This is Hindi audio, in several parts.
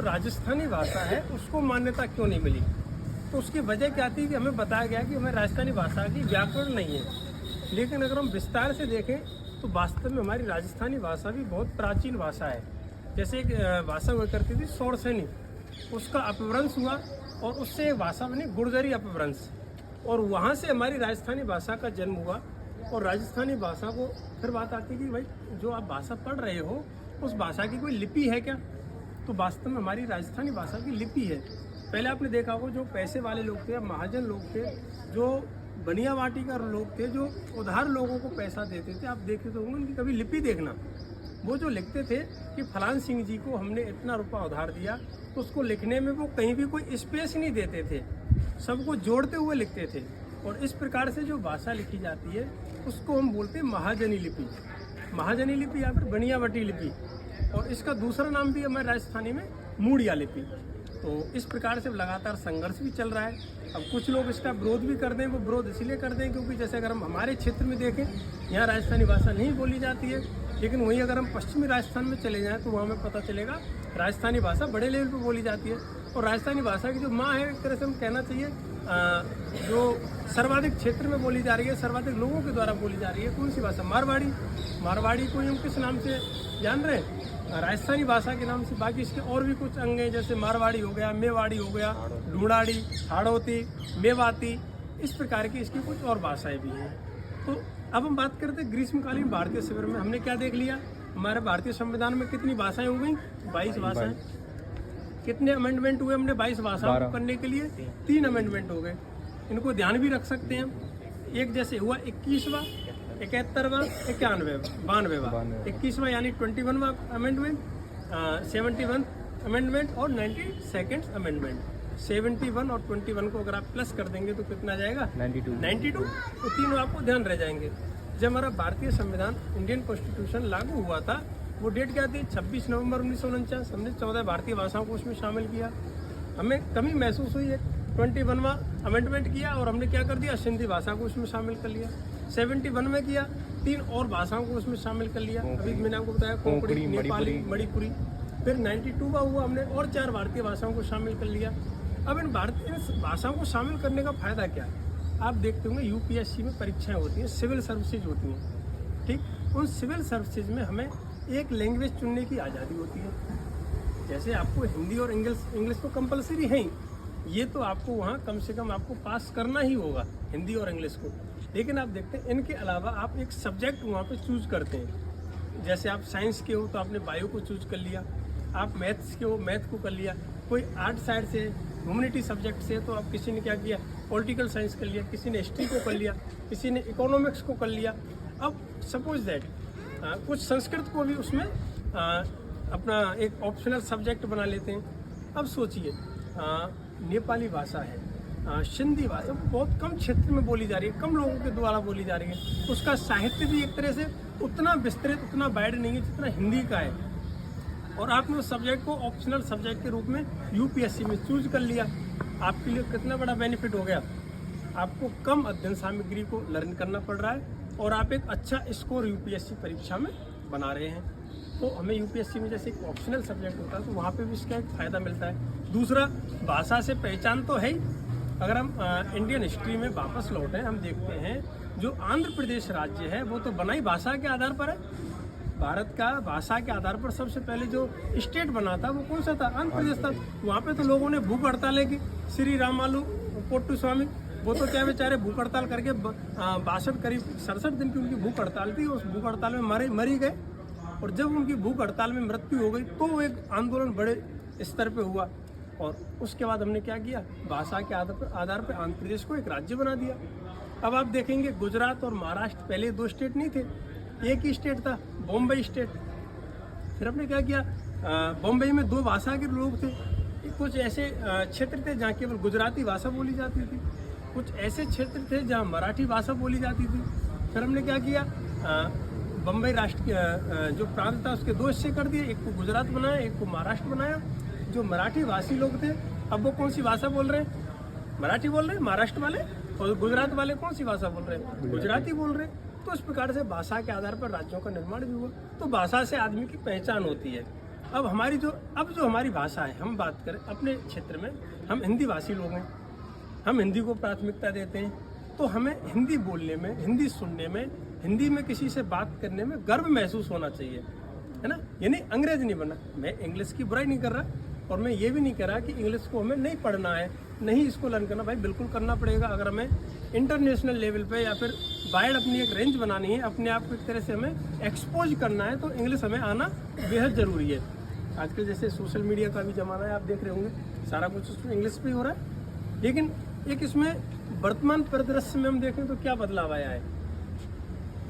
राजस्थानी भाषा है उसको मान्यता क्यों नहीं मिली, तो उसकी वजह क्या थी कि हमें बताया गया कि हमें राजस्थानी भाषा की व्याकरण नहीं है। लेकिन अगर हम विस्तार से देखें तो वास्तव में हमारी राजस्थानी भाषा भी बहुत प्राचीन भाषा है। जैसे एक भाषा हुआ करती थी शौरसेनी, उसका अपभ्रंश हुआ और उससे एक भाषा बनी गुर्जरी अपभ्रंश, और वहाँ से हमारी राजस्थानी भाषा का जन्म हुआ। और राजस्थानी भाषा को फिर बात आती है कि भाई जो आप भाषा पढ़ रहे हो उस भाषा की कोई लिपि है क्या, तो वास्तव में हमारी राजस्थानी भाषा की लिपि है। पहले आपने देखा होगा जो पैसे वाले लोग थे, महाजन लोग थे, जो बनिया वाटी का लोग थे, जो उधार लोगों को पैसा देते थे, आप देखते तो होंगे उनकी कभी लिपि देखना। वो जो लिखते थे कि फलान सिंह जी को हमने इतना रुपया उधार दिया, तो उसको लिखने में वो कहीं भी कोई स्पेस नहीं देते थे, सबको जोड़ते हुए लिखते थे। और इस प्रकार से जो भाषा लिखी जाती है उसको हम बोलते हैं महाजनी लिपि। महाजनी लिपि या फिर बनियावटी लिपि, और इसका दूसरा नाम भी हमारे राजस्थानी में मूड़िया लिपि। तो इस प्रकार से लगातार संघर्ष भी चल रहा है। अब कुछ लोग इसका विरोध भी कर दें, वो विरोध इसलिए कर दें क्योंकि जैसे अगर हम हमारे क्षेत्र में देखें यहाँ राजस्थानी भाषा नहीं बोली जाती है, लेकिन वहीं अगर हम पश्चिमी राजस्थान में चले जाएँ तो वहाँ हमें पता चलेगा राजस्थानी भाषा बड़े लेवल पर बोली जाती है। और राजस्थानी भाषा की जो माँ है, एक तरह से हम कहना चाहिए जो सर्वाधिक क्षेत्र में बोली जा रही है, सर्वाधिक लोगों के द्वारा बोली जा रही है, कौन सी भाषा? मारवाड़ी। मारवाड़ी को हम किस नाम से जान रहे हैं? राजस्थानी भाषा के नाम से। बाकी इसके और भी कुछ अंग हैं, जैसे मारवाड़ी हो गया, मेवाड़ी हो गया, ढूंढाड़ी, हाड़ौती, मेवाती, इस प्रकार की इसकी कुछ और भाषाएं भी हैं। तो अब हम बात करते हैं ग्रीष्मकालीन भारतीय शिविर में हमने क्या देख लिया, हमारे भारतीय संविधान में कितनी भाषाएं हो गई? 22 भाषाएं। कितने अमेंडमेंट हुए हमने 22 भाषाओं को करने के लिए? 3 अमेंडमेंट हो गए। इनको ध्यान भी रख सकते हैं हम। एक जैसे हुआ 21वां, 71वां, 92वां। 21वां यानी 21वां अमेंडमेंट, 71 अमेंडमेंट और 92nd अमेंडमेंट। 71 और 21 को अगर आप प्लस कर देंगे तो कितना आ जाएगा? 92। तो तीनों आपको ध्यान रह जाएंगे। जब हमारा भारतीय संविधान इंडियन कॉन्स्टिट्यूशन लागू हुआ था, वो डेट क्या थी? 26 नवंबर 1949। हमने 14 भारतीय भाषाओं को उसमें शामिल किया। हमें कमी महसूस हुई है, 21वां अमेंडमेंट किया और हमने क्या कर दिया? सिंधी भाषा को उसमें शामिल कर लिया। 71 में किया, 3 और भाषाओं को उसमें शामिल कर लिया। अभी मैंने आपको बताया कोंकणी, नेपाली, मणिपुरी। फिर 92 का हुआ, हमने और 4 भारतीय भाषाओं को शामिल कर लिया। अब इन भारतीय भाषाओं को शामिल करने का फायदा क्या है? आप देखते होंगे यूपीएससी में परीक्षाएं होती हैं, सिविल सर्विसेज होती हैं, ठीक? उन सिविल सर्विसेज में हमें एक लैंग्वेज चुनने की आज़ादी होती है। जैसे आपको हिंदी और इंग्लिश तो कंपलसरी है ही, ये तो आपको वहाँ कम से कम आपको पास करना ही होगा, हिंदी और इंग्लिश को। लेकिन आप देखते हैं इनके अलावा आप एक सब्जेक्ट वहाँ पे चूज करते हैं। जैसे आप साइंस के हो तो आपने बायो को चूज कर लिया, आप मैथ्स के हो मैथ को कर लिया, कोई आर्ट साइड से ह्यूमैनिटी सब्जेक्ट से तो आप किसी ने क्या किया? पॉलिटिकल साइंस कर लिया, किसी ने हिस्ट्री को कर लिया, किसी ने इकोनॉमिक्स को कर लिया। अब सपोज दैट कुछ संस्कृत को भी उसमें अपना एक ऑप्शनल सब्जेक्ट बना लेते हैं। अब सोचिए नेपाली भाषा है, सिंधी भाषा बहुत कम क्षेत्र में बोली जा रही है, कम लोगों के द्वारा बोली जा रही है। उसका साहित्य भी एक तरह से उतना विस्तृत, उतना वाइड नहीं है जितना हिंदी का है। और आपने उस सब्जेक्ट को ऑप्शनल सब्जेक्ट के रूप में यूपीएससी में चूज कर लिया। आपके लिए कितना बड़ा बेनिफिट हो गया? आपको कम अध्ययन सामग्री को लर्न करना पड़ रहा है और आप एक अच्छा स्कोर यूपीएससी परीक्षा में बना रहे हैं। तो हमें यूपीएससी में जैसे एक ऑप्शनल सब्जेक्ट होता है तो वहाँ पे भी इसका एक फ़ायदा मिलता है। दूसरा, भाषा से पहचान तो है ही। अगर हम इंडियन हिस्ट्री में वापस लौटें, हम देखते हैं जो आंध्र प्रदेश राज्य है वो तो बना ही भाषा के आधार पर है। भारत का भाषा के आधार पर सबसे पहले जो स्टेट बना था वो कौन सा था? आंध्र प्रदेश था। वहाँ पे तो लोगों ने भूख हड़तालें की। श्री रामालू पोट्टू स्वामी, वो तो क्या बेचारे भूख हड़ताल करके 62 करीब 67 दिन की उनकी भूख हड़ताल थी। उस भूख हड़ताल में मरी गए। और जब उनकी भूख हड़ताल में मृत्यु हो गई तो एक आंदोलन बड़े स्तर पे हुआ। और उसके बाद हमने क्या किया? भाषा के आधार पर आंध्र प्रदेश को एक राज्य बना दिया। अब आप देखेंगे गुजरात और महाराष्ट्र पहले 2 स्टेट नहीं थे, एक ही स्टेट था, बॉम्बे स्टेट। फिर हमने क्या किया? बॉम्बे में 2 भाषा के लोग थे। कुछ ऐसे क्षेत्र थे जहाँ केवल गुजराती भाषा बोली जाती थी, कुछ ऐसे क्षेत्र थे जहाँ मराठी भाषा बोली जाती थी। फिर हमने क्या किया? बम्बई राष्ट्र जो प्रांत था उसके 2 हिस्से कर दिए, एक को गुजरात बनाया, एक को महाराष्ट्र बनाया। जो मराठी भाषी लोग थे अब वो कौन सी भाषा बोल रहे हैं? मराठी बोल रहे हैं महाराष्ट्र वाले, और गुजरात वाले कौन सी भाषा बोल रहे हैं? गुजराती बोल रहे हैं। तो इस प्रकार से भाषा के आधार पर राज्यों का निर्माण भी हुआ। तो भाषा से आदमी की पहचान होती है। अब हमारी जो अब जो हमारी भाषा है, हम बात करें अपने क्षेत्र में, हम हिंदी भाषी लोग हैं, हम हिंदी को प्राथमिकता देते हैं, तो हमें हिंदी बोलने में, हिंदी सुनने में, हिंदी में किसी से बात करने में गर्व महसूस होना चाहिए, है ना। यानी अंग्रेज नहीं बनना। मैं इंग्लिश की बुराई नहीं कर रहा और मैं ये भी नहीं कह रहा कि इंग्लिश को हमें नहीं पढ़ना है, नहीं इसको लर्न करना। भाई बिल्कुल करना पड़ेगा। अगर हमें इंटरनेशनल लेवल पे या फिर वाइड अपनी एक रेंज बनानी है, अपने आप को एक तरह से हमें एक्सपोज करना है, तो इंग्लिश हमें आना बेहद ज़रूरी है। आजकल जैसे सोशल मीडिया का भी ज़माना है, आप देख रहे होंगे, सारा कुछ उसमें इंग्लिश पे ही हो रहा है। लेकिन एक इसमें वर्तमान परिदृश्य में हम देखें तो क्या बदलाव आया है।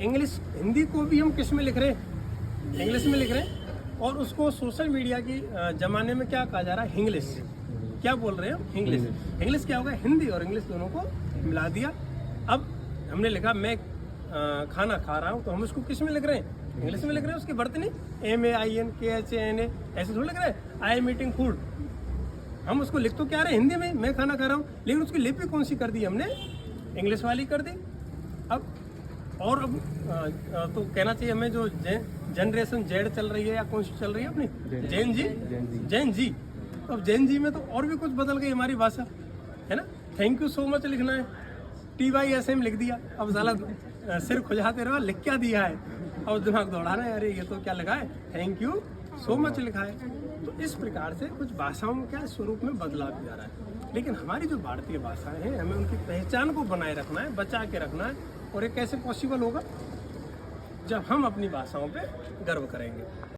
इंग्लिश, हिंदी को भी हम किस में लिख रहे हैं, इंग्लिश में लिख रहे हैं, और उसको सोशल मीडिया की ज़माने में क्या कहा जा रहा है, इंग्लिश। क्या बोल रहे हैं हम, इंग्लिश। इंग्लिश क्या होगा, हिंदी और इंग्लिश दोनों को मिला दिया। अब हमने लिखा मैं खाना खा रहा हूँ, तो हम उसको किस में लिख रहे हैं, इंग्लिश में लिख रहे हैं। उसकी वर्तनी MAINKHANA ऐसे थोड़ी लिख रहे हैं, आई एम ईटिंग फूड। हम उसको लिख तो क्या रहे हैं, हिंदी में, मैं खाना खा रहा हूँ, लेकिन उसकी लिपि कौन सी कर दी हमने, इंग्लिश वाली कर दी। अब और अब तो कहना चाहिए हमें, जो जनरेशन जेड चल रही है या कौन सी चल रही है अपनी, जैन जी। तो अब जैन जी में तो और भी कुछ बदल गई हमारी भाषा, है ना। थैंक यू सो मच लिखना है, TYSM लिख दिया। अब साला सिर खुजाते रहा, लिख क्या दिया है, और दिमाग दौड़ाना है, अरे ये तो क्या लिखा है, थैंक यू सो मच लिखा है। तो इस प्रकार से कुछ भाषाओं का स्वरूप में बदलाव भी आ रहा है। लेकिन हमारी जो भारतीय भाषाएं हैं, हमें उनकी पहचान को बनाए रखना है, बचा के रखना है। और ये कैसे पॉसिबल होगा, जब हम अपनी भाषाओं पे गर्व करेंगे।